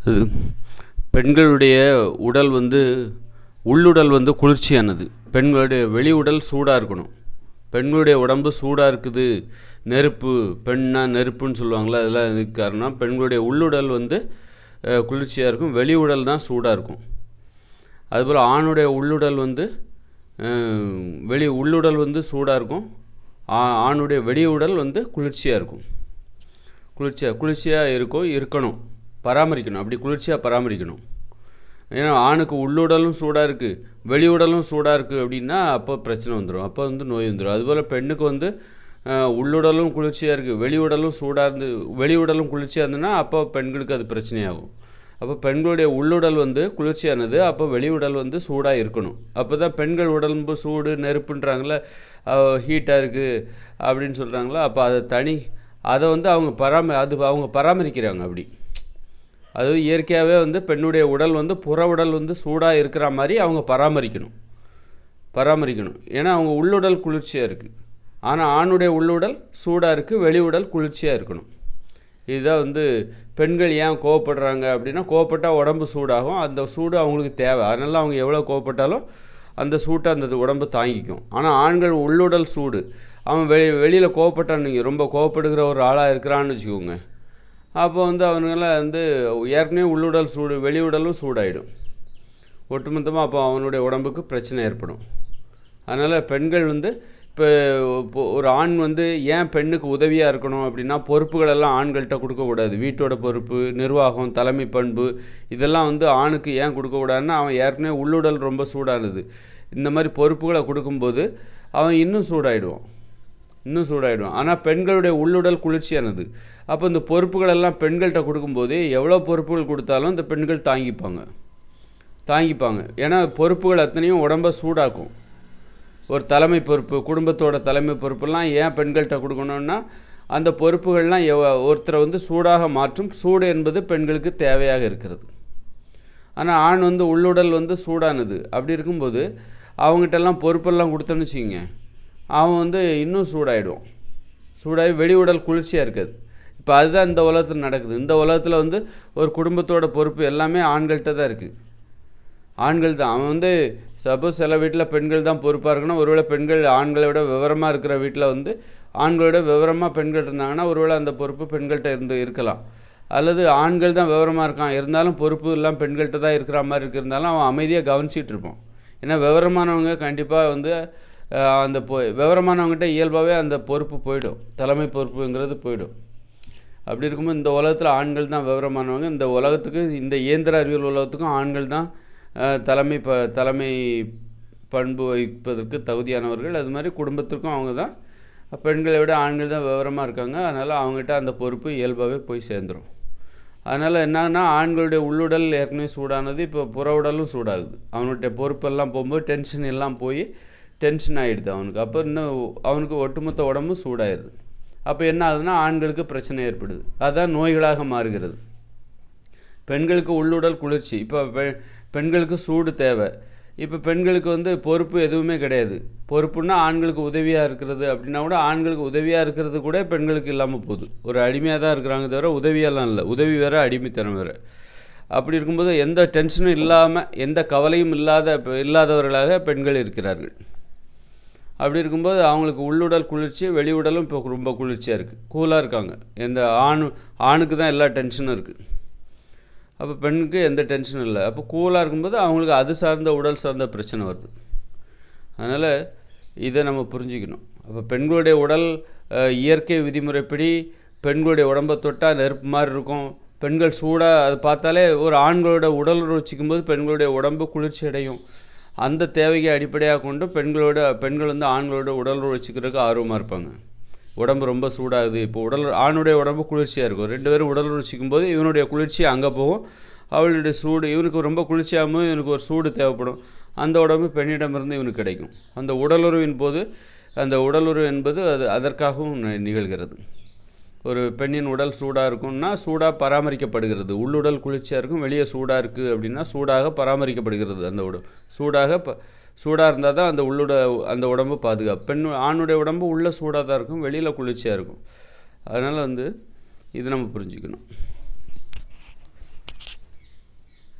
அது பெண்களுடைய உடல் உள்ளுடல் குளிர்ச்சியானது. பெண்களுடைய வெளி உடல் சூடாக இருக்கணும். பெண்களுடைய உடம்பு சூடாக இருக்குது, நெருப்பு, பெண்ணா நெருப்புன்னு சொல்லுவாங்களே, அதெல்லாம் இதுக்கு காரணம் பெண்களுடைய உள்ளுடல் குளிர்ச்சியாக இருக்கும், வெளி உடல் தான் சூடாக இருக்கும். அதுபோல் ஆணுடைய உள்ளுடல் உள்ளுடல் சூடாக இருக்கும், ஆணுடைய வெளி உடல் குளிர்ச்சியாக இருக்கும். குளிர்ச்சியாக இருக்கணும், பராமரிக்கணும். அப்படி குளிர்ச்சியாக பராமரிக்கணும். ஏன்னா ஆணுக்கு உள்ளுடலும் சூடாக இருக்குது, வெளி உடலும் சூடாக இருக்குது அப்படின்னா அப்போ பிரச்சனை வந்துடும், அப்போ நோய் வந்துடும். அதுபோல் பெண்ணுக்கு உள்ளுடலும் குளிர்ச்சியாக இருக்குது, வெளி உடலும் சூடாக வெளி உடலும் குளிர்ச்சியாக இருந்ததுன்னா அப்போ பெண்களுக்கு அது பிரச்சனையாகும். அப்போ பெண்களுடைய உள்ளுடல் குளிர்ச்சியானது, அப்போ வெளி உடல் சூடாக இருக்கணும். அப்போ தான் பெண்கள் உடம்பு சூடு நெருப்புன்றாங்களே, ஹீட்டாக இருக்குது அப்படின்னு சொல்கிறாங்களா, அப்போ அதை அவங்க பராமரிக்கிறாங்க. அப்படி அது இயற்கையாகவே பெண்ணுடைய உடல் புற உடல் சூடாக இருக்கிற மாதிரி அவங்க பராமரிக்கணும். ஏன்னா அவங்க உள்ளுடல் குளிர்ச்சியாக இருக்குது, ஆனால் ஆணுடைய உள்ளுடல் சூடாக இருக்குது, வெளி உடல் குளிர்ச்சியாக இருக்கணும். இதுதான் பெண்கள் ஏன் கோவப்படுறாங்க அப்படின்னா, கோவப்பட்டால் உடம்பு சூடாகும், அந்த சூடு அவங்களுக்கு தேவை. அதனால் அவங்க எவ்வளோ கோவப்பட்டாலும் அந்த சூட்டை அந்த உடம்பு தாங்கிக்கும். ஆனால் ஆண்கள் உள்ளுடல் சூடு, அவன் வெளியில் கோவப்பட்டான், நீங்கள் ரொம்ப கோவப்படுகிற ஒரு ஆளாக இருக்கிறான்னு வச்சுக்கோங்க, அப்போ அவனுங்களாம் ஏற்கனவே உள்ளுடல் சூடு, வெளி உடலும் சூடாயிடும் ஒட்டுமொத்தமாக. அப்போ அவனுடைய உடம்புக்கு பிரச்சனை ஏற்படும். அதனால் பெண்கள் இப்போ ஒரு ஆண் ஏன் பெண்ணுக்கு உதவியாக இருக்கணும் அப்படின்னா, பொறுப்புகளெல்லாம் ஆண்கள்கிட்ட கொடுக்கக்கூடாது. வீட்டோட பொறுப்பு, நிர்வாகம், தலைமை பண்பு, இதெல்லாம் ஆணுக்கு ஏன் கொடுக்கக்கூடாதுன்னா, அவன் ஏற்கனவே உள்ளுடல் ரொம்ப சூடானது. இந்த மாதிரி பொறுப்புகளை கொடுக்கும்போது அவன் இன்னும் சூடாயிடுவான். ஆனால் பெண்களுடைய உள்ளுடல் குளிர்ச்சியானது. அப்போ இந்த பொறுப்புகளெல்லாம் பெண்கள்கிட்ட கொடுக்கும்போது எவ்வளோ பொறுப்புகள் கொடுத்தாலும் இந்த பெண்கள் தாங்கிப்பாங்க. ஏன்னா பொறுப்புகள் அத்தனையும் உடம்பை சூடாக்கும். ஒரு தலைமை பொறுப்பு, குடும்பத்தோட தலைமை பொறுப்புலாம் ஏன் பெண்கள்கிட்ட கொடுக்கணும்னா, அந்த பொறுப்புகள்லாம் ஒருத்தரை சூடாக மாற்றும். சூடு என்பது பெண்களுக்கு தேவையாக இருக்கிறது. ஆனால் ஆண் உள்ளுடல் சூடானது. அப்படி இருக்கும்போது அவங்ககிட்டலாம் பொறுப்பெல்லாம் கொடுத்தோன்னு வச்சுக்கிங்க, அவன் இன்னும் சூடாகி வெளி உடல் குளிர்ச்சியாக இருக்காது. இப்போ அதுதான் இந்த உலகத்தில் நடக்குது. இந்த உலகத்தில் ஒரு குடும்பத்தோட பொறுப்பு எல்லாமே ஆண்கள்கிட்ட தான் இருக்குது. ஆண்கள் தான். அவன் சப்போஸ் சில வீட்டில் பெண்கள் தான் பொறுப்பாக இருக்கணும். ஒருவேளை பெண்கள் ஆண்களை விட விவரமாக இருக்கிற வீட்டில் ஆண்களோட விவரமாக பெண்கள் இருந்தாங்கன்னா ஒருவேளை அந்த பொறுப்பு பெண்கள்கிட்ட இருக்கலாம். அல்லது ஆண்கள் தான் விவரமாக இருக்கான், இருந்தாலும் பொறுப்பு எல்லாம் பெண்கள்கிட்ட தான் இருக்கிற மாதிரி இருந்தாலும் அவன் அமைதியாக கவனிச்சிட்டு இருப்பான். ஏன்னா விவரமானவங்க கண்டிப்பாக அந்த விவரமானவங்ககிட்ட இயல்பாகவே அந்த பொறுப்பு போயிடும், தலைமை பொறுப்புங்கிறது போயிடும். அப்படி இருக்கும்போது இந்த உலகத்தில் ஆண்கள் தான் விவரமானவங்க. இந்த உலகத்துக்கு, இந்த இயந்திர அறிவியல் உலகத்துக்கும் ஆண்கள் தான் தலைமை பண்பு வகிப்பதற்கு தகுதியானவர்கள். அது மாதிரி குடும்பத்திற்கும் அவங்க தான், பெண்களை விட ஆண்கள் தான் விவரமாக இருக்காங்க. அதனால் அவங்ககிட்ட அந்த பொறுப்பு இயல்பாகவே போய் சேர்ந்துடும். அதனால் என்னன்னா, ஆண்களுடைய உள்ளுடல் ஏற்கனவே சூடானது, இப்போ புற உடலும் சூடாகுது. அவனுடைய பொறுப்பெல்லாம் போகும்போது டென்ஷன் எல்லாம் போய் டென்ஷன் ஆகிடுது அவனுக்கு. அப்போ இன்னும் அவனுக்கு ஒட்டுமொத்த உடம்பும் சூடாயிடுது. அப்போ என்ன ஆகுதுன்னா ஆண்களுக்கு பிரச்சனை ஏற்படுது. அதுதான் நோய்களாக மாறுகிறது. பெண்களுக்கு உள்ளுடல் குளிர்ச்சி, இப்போ பெண்களுக்கு சூடு தேவை. இப்போ பெண்களுக்கு பொறுப்பு எதுவுமே கிடையாது. பொறுப்புன்னா ஆண்களுக்கு உதவியாக இருக்கிறது அப்படின்னா கூட, ஆண்களுக்கு உதவியாக இருக்கிறது கூட பெண்களுக்கு இல்லாமல் போகுது. ஒரு அடிமையாக தான் இருக்கிறாங்க தவிர உதவியெல்லாம் இல்லை. உதவி வேறு, அடிமைத்தனம் வேறு. அப்படி இருக்கும்போது எந்த டென்ஷனும் இல்லாமல், எந்த கவலையும் இல்லாதவர்களாக பெண்கள் இருக்கிறார்கள். அப்படி இருக்கும்போது அவங்களுக்கு உள்ளுடல் குளிர்ச்சி, வெளி உடலும் இப்போ ரொம்ப குளிர்ச்சியாக இருக்குது, கூலாக இருக்காங்க. எந்த ஆணுக்கு தான் எல்லா டென்ஷனும் இருக்குது. அப்போ பெண்ணுக்கு எந்த டென்ஷனும் இல்லை. அப்போ கூலாக இருக்கும்போது அவங்களுக்கு அது சார்ந்த உடல் சார்ந்த பிரச்சனை வருது. அதனால் இதை நம்ம புரிஞ்சுக்கணும். அப்போ பெண்களுடைய உடல் இயற்கை விதிமுறைப்படி பெண்களுடைய உடம்பை தொட்டால் நெருப்பு மாதிரி இருக்கும். பெண்கள் சூடாக அதை பார்த்தாலே, ஒரு ஆண்களோட உடல் வச்சுக்கும் போது பெண்களுடைய உடம்பு குளிர்ச்சி அடையும். அந்த தேவையை அடிப்படையாக கொண்டு பெண்கள் ஆண்களோட உடல் வச்சுக்கிறதுக்கு ஆர்வமாக இருப்பாங்க. உடம்பு ரொம்ப சூடாகுது, இப்போ ஆணுடைய உடம்பு குளிர்ச்சியாக இருக்கும். 2 பேரும் உடல் வச்சுக்கும் போது இவனுடைய குளிர்ச்சி அங்கே போகும், அவளுடைய சூடு இவனுக்கு ரொம்ப குளிர்ச்சியாகவும் இவனுக்கு ஒரு சூடு தேவைப்படும். அந்த உடம்பு பெண்ணிடமிருந்து இவனுக்கு கிடைக்கும். அந்த உடலுறவின் போது, அந்த உடலுறவு என்பது அதற்காகவும் நிகழ்கிறது. ஒரு பெண்ணின் உடல் சூடாக இருக்கும்னா சூடாக பராமரிக்கப்படுகிறது. உள்ளுடல் குளிர்ச்சியாக இருக்கும், வெளியே சூடாக இருக்குது அப்படின்னா சூடாக பராமரிக்கப்படுகிறது. அந்த சூடாக இருந்தால் தான் அந்த உடம்பு பாதுகாப்பு. ஆணுடைய உடம்பு உள்ளே சூடாக தான் இருக்கும், வெளியில் குளிர்ச்சியாக இருக்கும். அதனால் இது நம்ம புரிஞ்சுக்கணும்.